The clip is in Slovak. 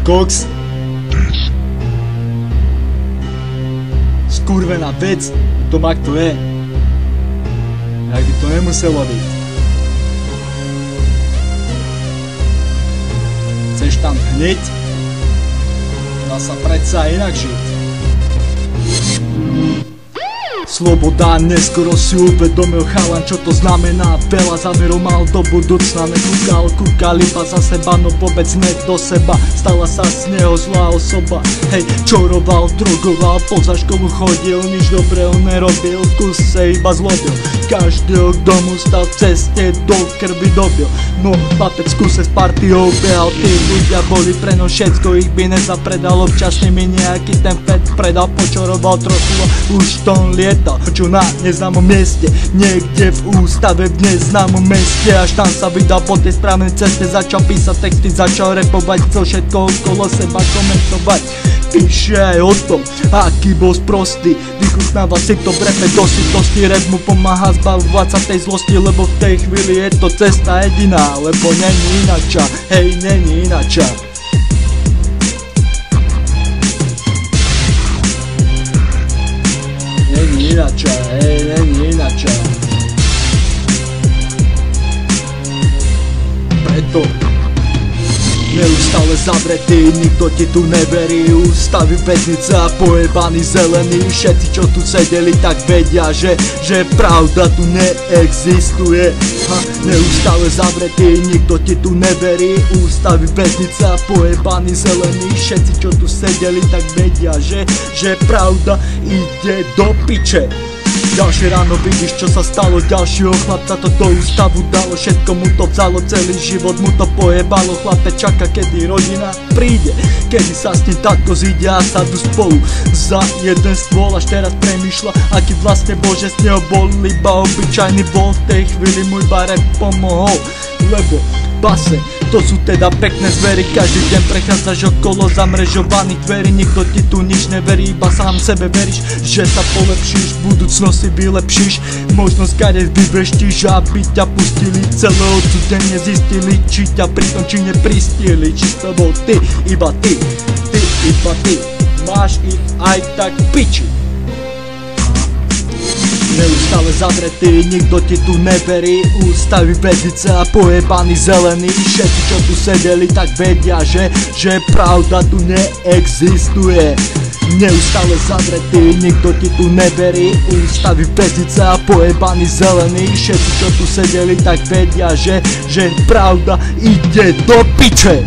koks. Skurvená vec, to mak to je. Jak by to nemuselo byť. Chceš tam hneď? Dá sa predsa inak žiť. Sloboda, neskoro si uvedomil chalan, čo to znamená. Veľa zámerov mal do budúcna, kúkal iba za seba, no vôbec ne do seba. Stala sa z neho zlá osoba, hej, čoroval, drogoval, poza školu chodil, nič dobrého nerobil, v kuse iba zlobil. Každého, kto mu stal v ceste, do krvi dobil. No, chlapec v kuse s partiou behal, tí ľudia boli pre no všetko, ich by nezapredal, občasne mi nejaký ten fet predal, počoroval trochu, už to lietal, čo na neznámom mieste, niekde v ústave v neznámom meste, až tam sa vydal po tej správnej ceste, začal písať texty, začal repovať, chcel všetko okolo seba komentovať. Píše aj o tom, aký bol sprostý, vychutnáva si to v repe do sytosti, rap mu pomáha zbavovať sa tej zlosti, lebo v tej chvíli je to cesta jediná, lebo není inača, hej, není inača. Není inača, hej, není inača. Preto neustále zavretý, nikto ti tu neverí, ústavy väznice a pojebaní zelení. Všetci, čo tu sedeli, tak vedia, že pravda tu neexistuje. Neustále zavretý, nikto ti tu neverí, ústavy väznice a pojebaní zelení. Všetci, čo tu sedeli, tak vedia, že pravda ide do piče. Ďalšie ráno vidíš, čo sa stalo, ďalšieho chlapca to do ústavu dalo, všetko mu to vzalo, celý život mu to pojebalo. Chlapec čaká, kedy rodina príde, kedy sa s ním tatko zíde a sadú spolu za jeden stôl. Až teraz premýšľa, aký vlastne bol, že z neho bol iba obyčajný bol. V tej chvíli mu iba rap pomohol, lebo base, to sú teda pekné zvery. Každý deň prechádzaš okolo zamrežovaných dverí, nikto ti tu nič neverí, iba sám sebe veríš, že sa polepšíš, v budúcnosti vylepšíš, možno skade vyveštíš, aby ťa pustili. Celé odsúdenie zistili, či ťa pritom či nepristili, či s tebou ty, iba ty, máš ich aj tak piči. Neustále zavretý, nikto ti tu neverí, ústavy väznice a pojebaní zelení. Všetci, čo tu sedeli, tak vedia, že pravda tu neexistuje. Neustále zavretý, nikto ti tu neverí, ústavy väznice a pojebaní zelení. Všetci, čo tu sedeli, tak vedia, že pravda ide do piče.